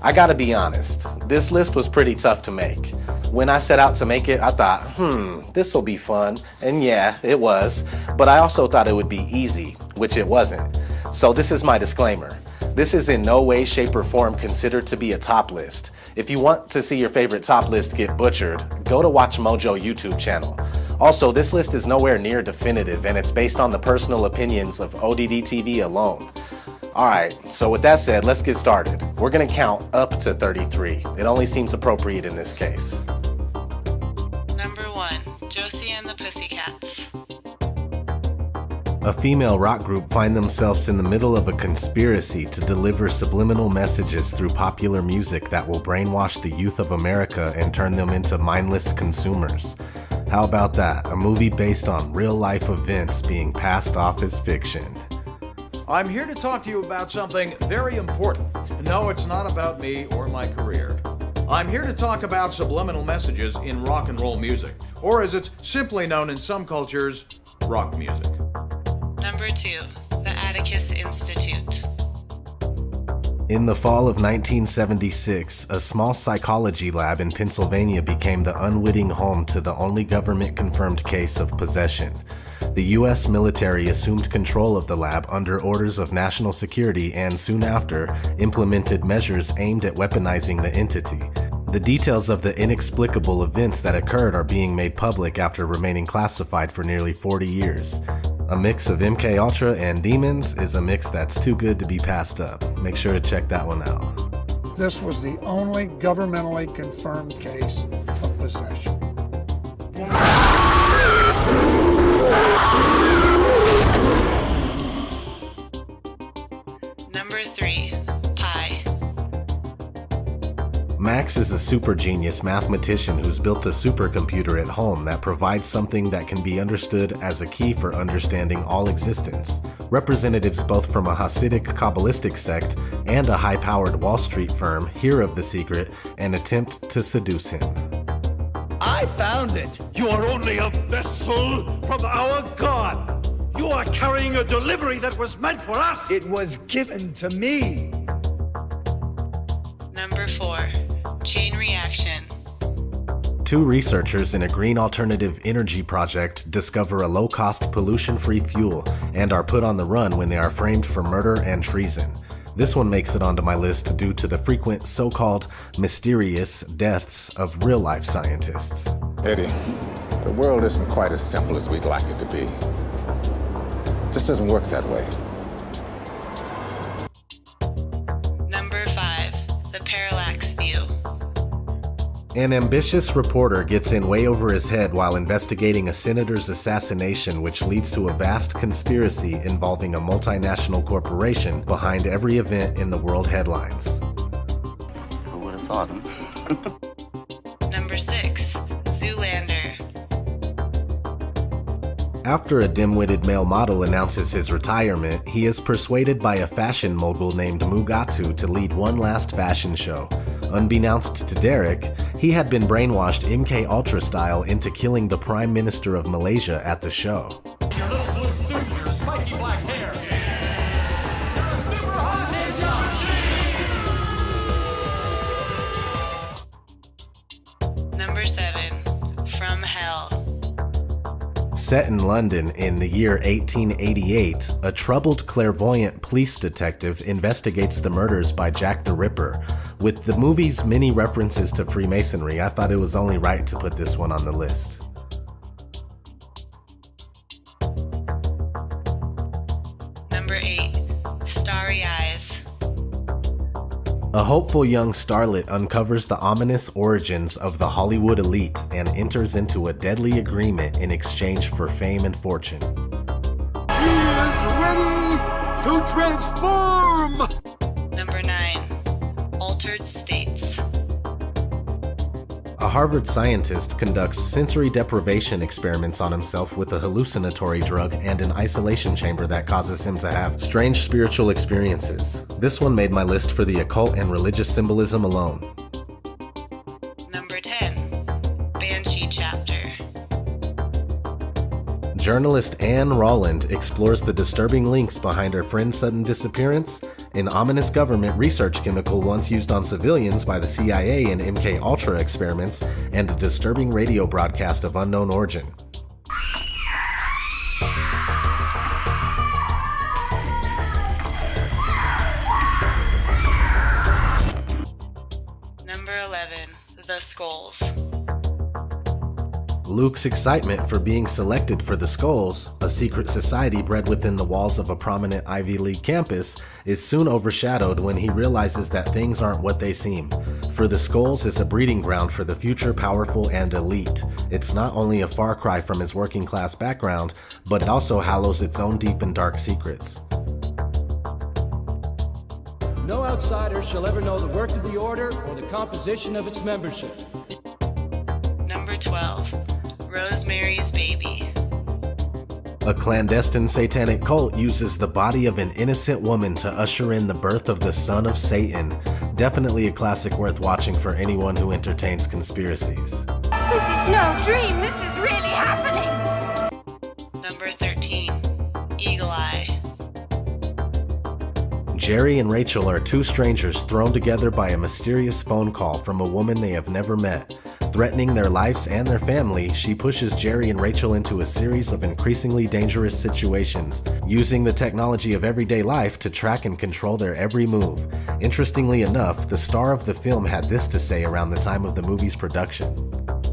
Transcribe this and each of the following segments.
I gotta be honest, this list was pretty tough to make. When I set out to make it, I thought, this'll be fun. And yeah, it was. But I also thought it would be easy, which it wasn't. So this is my disclaimer. This is in no way, shape, or form considered to be a top list. If you want to see your favorite top list get butchered, go to Watch Mojo YouTube channel. Also, this list is nowhere near definitive, and it's based on the personal opinions of ODD TV alone. Alright, so with that said, let's get started. We're gonna count up to 33. It only seems appropriate in this case. Number 1, Josie and the Pussycats. A female rock group find themselves in the middle of a conspiracy to deliver subliminal messages through popular music that will brainwash the youth of America and turn them into mindless consumers. How about that? A movie based on real-life events being passed off as fiction. I'm here to talk to you about something very important. No, it's not about me or my career. I'm here to talk about subliminal messages in rock and roll music, or as it's simply known in some cultures, rock music. Number 2, the Atticus Institute. In the fall of 1976, a small psychology lab in Pennsylvania became the unwitting home to the only government-confirmed case of possession. The U.S. military assumed control of the lab under orders of national security and soon after implemented measures aimed at weaponizing the entity. The details of the inexplicable events that occurred are being made public after remaining classified for nearly 40 years. A mix of MKUltra and demons is a mix that's too good to be passed up. Make sure to check that one out. This was the only governmentally confirmed case of possession. Number 3, Pi. Max is a super genius mathematician who's built a supercomputer at home that provides something that can be understood as a key for understanding all existence. Representatives both from a Hasidic Kabbalistic sect and a high-powered Wall Street firm hear of the secret and attempt to seduce him. I found it! You are only a vessel from our God! You are carrying a delivery that was meant for us! It was given to me! Number 4, Chain Reaction. Two researchers in a green alternative energy project discover a low-cost pollution-free fuel and are put on the run when they are framed for murder and treason. This one makes it onto my list due to the frequent so-called mysterious deaths of real-life scientists. Eddie, the world isn't quite as simple as we'd like it to be. It just doesn't work that way. Number 5, the Parallax View. An ambitious reporter gets in way over his head while investigating a senator's assassination, which leads to a vast conspiracy involving a multinational corporation behind every event in the world headlines. Who would have thought, huh? Number 6, Zoolander. After a dim-witted male model announces his retirement, he is persuaded by a fashion mogul named Mugatu to lead one last fashion show. Unbeknownst to Derek, he had been brainwashed MKUltra style into killing the Prime Minister of Malaysia at the show. Your little blue suit, your spiky black hair. You're a super hot ninja! Number 7, From Hell. Set in London in the year 1888, a troubled clairvoyant police detective investigates the murders by Jack the Ripper. With the movie's many references to Freemasonry, I thought it was only right to put this one on the list. Number 8, Starry Eyes. A hopeful young starlet uncovers the ominous origins of the Hollywood elite and enters into a deadly agreement in exchange for fame and fortune. She is ready to transform! Number 9, Altered States. A Harvard scientist conducts sensory deprivation experiments on himself with a hallucinatory drug and an isolation chamber that causes him to have strange spiritual experiences. This one made my list for the occult and religious symbolism alone. Number 10, Banshee Chapter. journalist Anne Rolland explores the disturbing links behind her friend's sudden disappearance, an ominous government research chemical once used on civilians by the CIA in MK Ultra experiments, and a disturbing radio broadcast of unknown origin. Number 11. The Skulls. Luke's excitement for being selected for the Skulls, a secret society bred within the walls of a prominent Ivy League campus, is soon overshadowed when he realizes that things aren't what they seem. For the Skulls is a breeding ground for the future powerful and elite. It's not only a far cry from his working class background, but it also hallows its own deep and dark secrets. No outsider shall ever know the work of the Order or the composition of its membership. Number 12. Rosemary's Baby. A clandestine satanic cult uses the body of an innocent woman to usher in the birth of the son of Satan. Definitely a classic worth watching for anyone who entertains conspiracies. This is no dream, this is really happening. Number 13. Eagle Eye. Jerry and Rachel are two strangers thrown together by a mysterious phone call from a woman they have never met. Threatening their lives and their family, she pushes Jerry and Rachel into a series of increasingly dangerous situations, using the technology of everyday life to track and control their every move. Interestingly enough, the star of the film had this to say around the time of the movie's production.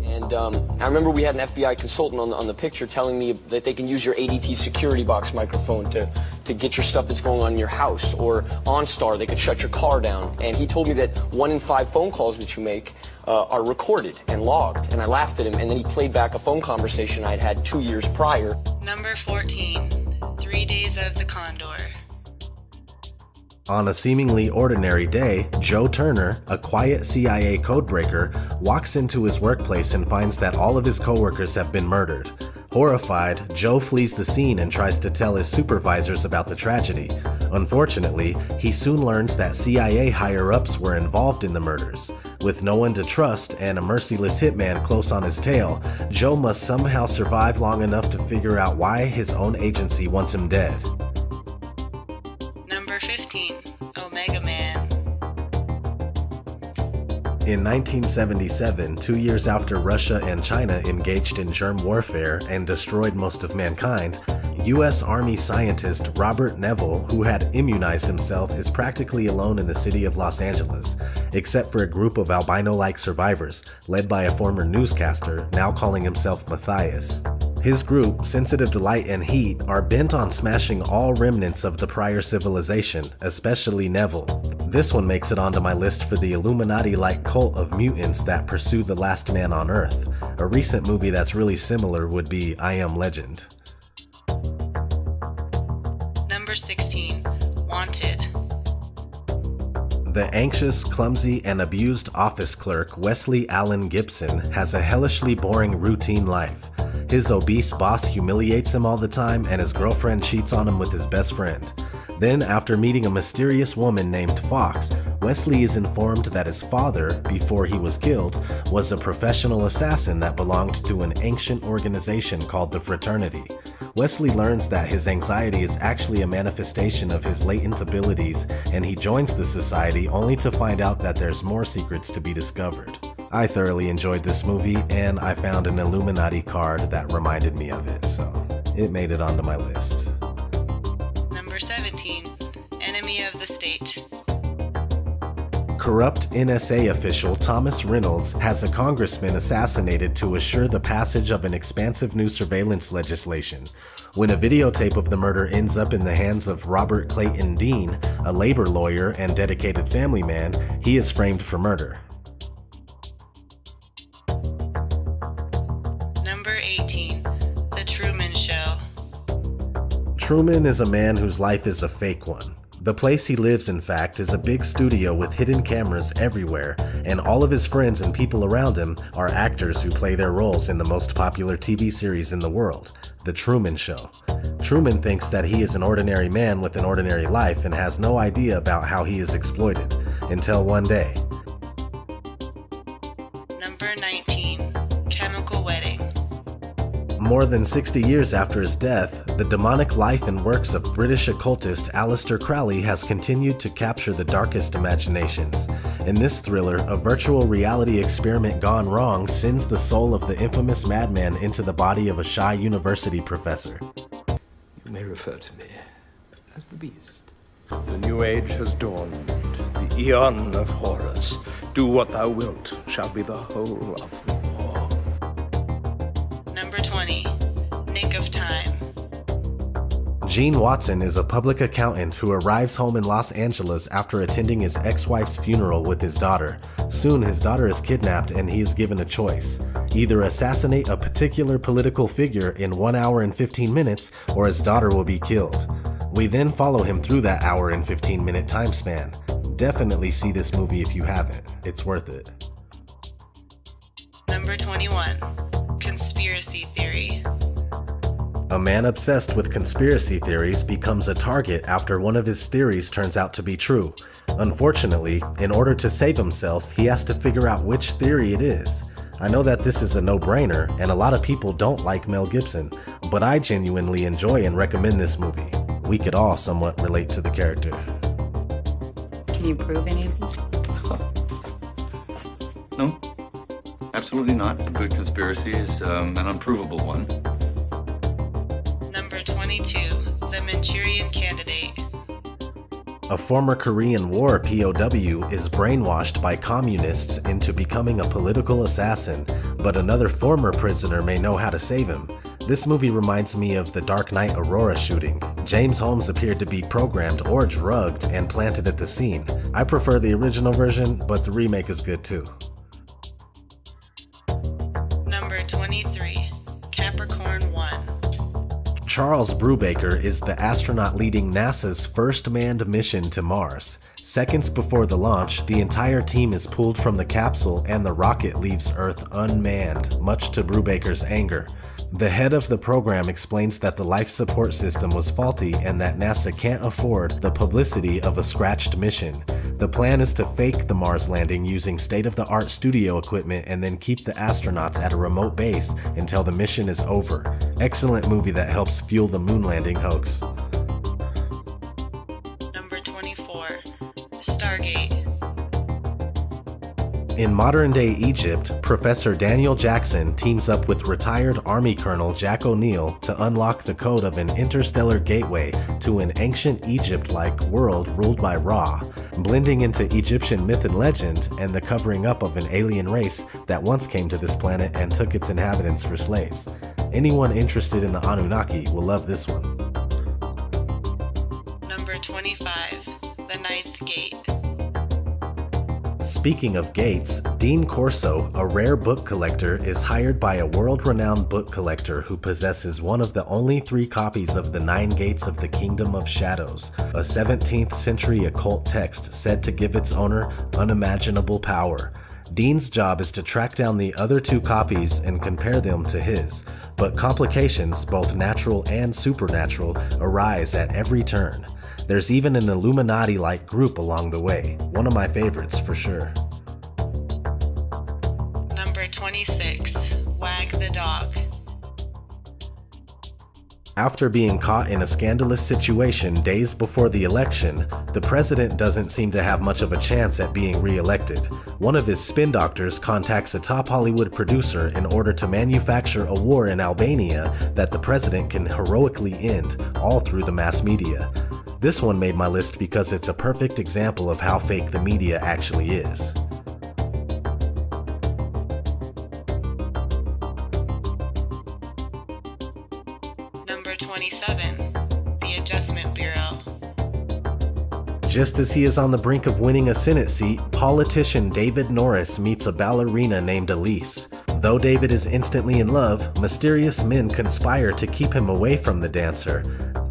And I remember we had an FBI consultant on the picture telling me that they can use your ADT security box microphone to get your stuff that's going on in your house, or OnStar, they could shut your car down. And he told me that 1 in 5 phone calls that you make are recorded and logged. And I laughed at him, and then he played back a phone conversation I'd had 2 years prior. Number 14. 3 Days of the Condor. On a seemingly ordinary day, Joe Turner, a quiet CIA codebreaker, walks into his workplace and finds that all of his coworkers have been murdered. Horrified, Joe flees the scene and tries to tell his supervisors about the tragedy. Unfortunately, he soon learns that CIA higher-ups were involved in the murders. With no one to trust and a merciless hitman close on his tail, Joe must somehow survive long enough to figure out why his own agency wants him dead. Number 15. Omega Man. In 1977, 2 years after Russia and China engaged in germ warfare and destroyed most of mankind, U.S. Army scientist Robert Neville, who had immunized himself, is practically alone in the city of Los Angeles, except for a group of albino-like survivors, led by a former newscaster, now calling himself Matthias. His group, sensitive to light and heat, are bent on smashing all remnants of the prior civilization, especially Neville. This one makes it onto my list for the Illuminati-like cult of mutants that pursue the last man on Earth. A recent movie that's really similar would be I Am Legend. Number 16. Wanted. The anxious, clumsy, and abused office clerk Wesley Allen Gibson has a hellishly boring routine life. His obese boss humiliates him all the time, and his girlfriend cheats on him with his best friend. Then, after meeting a mysterious woman named Fox, Wesley is informed that his father, before he was killed, was a professional assassin that belonged to an ancient organization called the Fraternity. Wesley learns that his anxiety is actually a manifestation of his latent abilities, and he joins the society only to find out that there's more secrets to be discovered. I thoroughly enjoyed this movie, and I found an Illuminati card that reminded me of it, so it made it onto my list. Number 17. Enemy of the State. Corrupt NSA official Thomas Reynolds has a congressman assassinated to assure the passage of an expansive new surveillance legislation. When a videotape of the murder ends up in the hands of Robert Clayton Dean, a labor lawyer and dedicated family man, he is framed for murder. Number 18. The Truman Show. Truman is a man whose life is a fake one. The place he lives, in fact, is a big studio with hidden cameras everywhere, and all of his friends and people around him are actors who play their roles in the most popular TV series in the world, The Truman Show. Truman thinks that he is an ordinary man with an ordinary life and has no idea about how he is exploited, until one day. Number 19. Chemical Wedding. More than 60 years after his death, the demonic life and works of British occultist Aleister Crowley has continued to capture the darkest imaginations. In this thriller, a virtual reality experiment gone wrong sends the soul of the infamous madman into the body of a shy university professor. You may refer to me as the Beast. The new age has dawned, the eon of horrors. Do what thou wilt shall be the whole of the war. Number 20. Nick of Time. Gene Watson is a public accountant who arrives home in Los Angeles after attending his ex-wife's funeral with his daughter. Soon his daughter is kidnapped and he is given a choice. Either assassinate a particular political figure in 1 hour and 15 minutes or his daughter will be killed. We then follow him through that hour and 15-minute time span. Definitely see this movie if you haven't. It's worth it. Number 21. Conspiracy Theory. A man obsessed with conspiracy theories becomes a target after one of his theories turns out to be true. Unfortunately, in order to save himself, he has to figure out which theory it is. I know that this is a no-brainer, and a lot of people don't like Mel Gibson, but I genuinely enjoy and recommend this movie. We could all somewhat relate to the character. Can you prove any of this? No, absolutely not. A good conspiracy is an unprovable one. Number 22. The Manchurian Candidate. A former Korean War POW is brainwashed by communists into becoming a political assassin, but another former prisoner may know how to save him. This movie reminds me of the Dark Knight Aurora shooting. James Holmes appeared to be programmed or drugged and planted at the scene. I prefer the original version, but the remake is good too. Number 23. Capricorn 1. Charles Brubaker is the astronaut leading NASA's first manned mission to Mars. Seconds before the launch, the entire team is pulled from the capsule and the rocket leaves Earth unmanned, much to Brubaker's anger. The head of the program explains that the life support system was faulty and that NASA can't afford the publicity of a scratched mission. The plan is to fake the Mars landing using state-of-the-art studio equipment and then keep the astronauts at a remote base until the mission is over. Excellent movie that helps fuel the moon landing hoax. Number 24. Stargate. In modern-day Egypt, Professor Daniel Jackson teams up with retired Army Colonel Jack O'Neill to unlock the code of an interstellar gateway to an ancient Egypt-like world ruled by Ra, blending into Egyptian myth and legend and the covering up of an alien race that once came to this planet and took its inhabitants for slaves. Anyone interested in the Anunnaki will love this one. Number 25. The Ninth Gate. Speaking of gates, Dean Corso, a rare book collector, is hired by a world-renowned book collector who possesses one of the only 3 copies of the 9 Gates of the Kingdom of Shadows, a 17th century occult text said to give its owner unimaginable power. Dean's job is to track down the other 2 copies and compare them to his, but complications, both natural and supernatural, arise at every turn. There's even an Illuminati-like group along the way. One of my favorites for sure. Number 26. Wag the Dog. After being caught in a scandalous situation days before the election, the president doesn't seem to have much of a chance at being re-elected. One of his spin doctors contacts a top Hollywood producer in order to manufacture a war in Albania that the president can heroically end, all through the mass media. This one made my list because it's a perfect example of how fake the media actually is. Number 27. The Adjustment Bureau. Just as he is on the brink of winning a Senate seat, politician David Norris meets a ballerina named Elise. Though David is instantly in love, mysterious men conspire to keep him away from the dancer.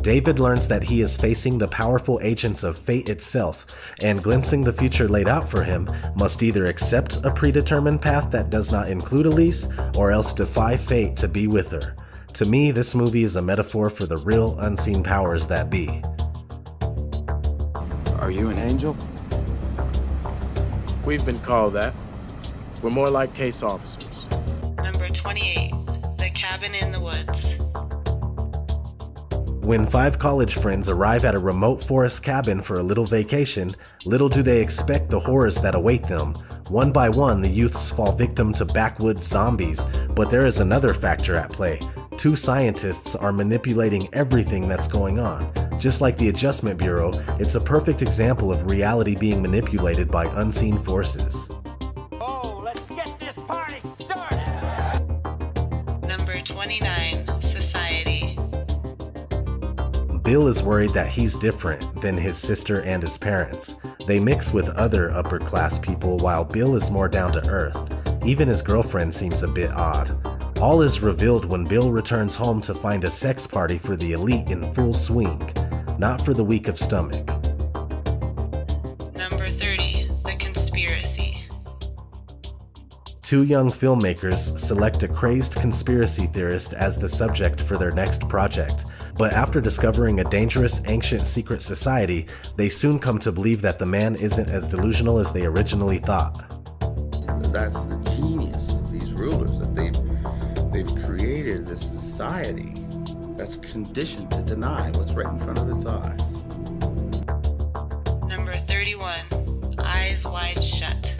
David learns that he is facing the powerful agents of fate itself, and glimpsing the future laid out for him, must either accept a predetermined path that does not include Elise, or else defy fate to be with her. To me, this movie is a metaphor for the real unseen powers that be. Are you an angel? We've been called that. We're more like case officers. Number 28. The Cabin in the Woods. When 5 college friends arrive at a remote forest cabin for a little vacation, little do they expect the horrors that await them. One by one, the youths fall victim to backwoods zombies, but there is another factor at play. 2 scientists are manipulating everything that's going on. Just like the Adjustment Bureau, it's a perfect example of reality being manipulated by unseen forces. Oh, let's get this party started! Number 29, Society. Bill is worried that he's different than his sister and his parents. They mix with other upper-class people while Bill is more down to earth. Even his girlfriend seems a bit odd. All is revealed when Bill returns home to find a sex party for the elite in full swing, not for the weak of stomach. Number 30, The Conspiracy. 2 young filmmakers select a crazed conspiracy theorist as the subject for their next project, but after discovering a dangerous ancient secret society, they soon come to believe that the man isn't as delusional as they originally thought. That's the genius of these rulers, that they've created this society that's conditioned to deny what's right in front of its eyes. Number 31, Eyes Wide Shut.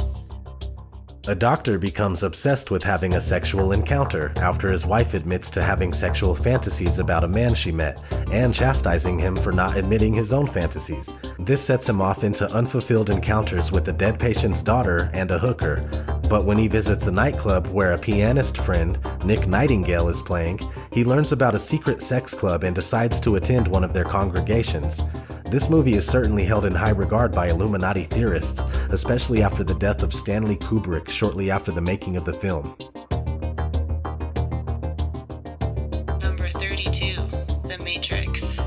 A doctor becomes obsessed with having a sexual encounter after his wife admits to having sexual fantasies about a man she met and chastising him for not admitting his own fantasies. This sets him off into unfulfilled encounters with a dead patient's daughter and a hooker. But when he visits a nightclub where a pianist friend, Nick Nightingale, is playing, he learns about a secret sex club and decides to attend one of their congregations. This movie is certainly held in high regard by Illuminati theorists, especially after the death of Stanley Kubrick shortly after the making of the film. Number 32, The Matrix.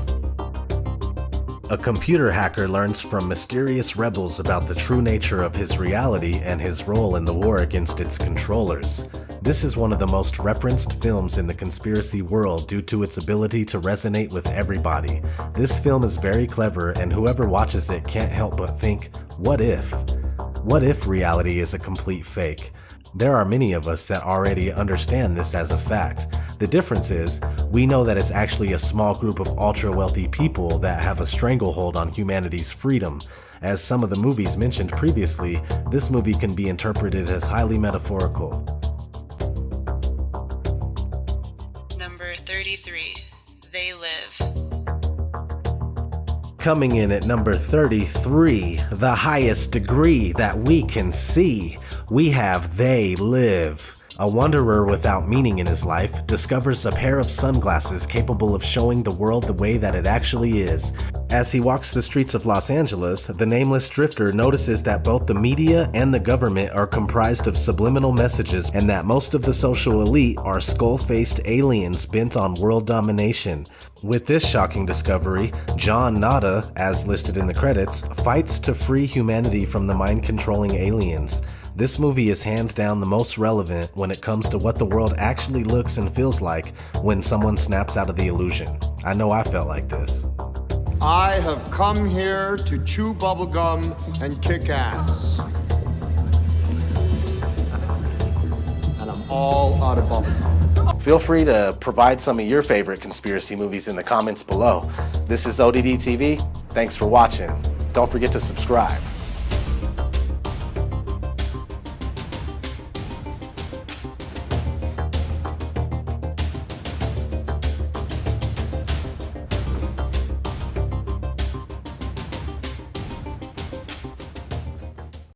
A computer hacker learns from mysterious rebels about the true nature of his reality and his role in the war against its controllers. This is one of the most referenced films in the conspiracy world due to its ability to resonate with everybody. This film is very clever, and whoever watches it can't help but think, what if? What if reality is a complete fake? There are many of us that already understand this as a fact. The difference is, we know that it's actually a small group of ultra-wealthy people that have a stranglehold on humanity's freedom. As some of the movies mentioned previously, this movie can be interpreted as highly metaphorical. Number 33, They Live. Coming in at number 33, the highest degree that we can see, we have They Live. A wanderer without meaning in his life discovers a pair of sunglasses capable of showing the world the way that it actually is. As he walks the streets of Los Angeles, the nameless drifter notices that both the media and the government are comprised of subliminal messages and that most of the social elite are skull-faced aliens bent on world domination. With this shocking discovery, John Nada, as listed in the credits, fights to free humanity from the mind-controlling aliens. This movie is hands down the most relevant when it comes to what the world actually looks and feels like when someone snaps out of the illusion. I know I felt like this. I have come here to chew bubblegum and kick ass. And I'm all out of bubblegum. Feel free to provide some of your favorite conspiracy movies in the comments below. This is ODD TV. Thanks for watching. Don't forget to subscribe.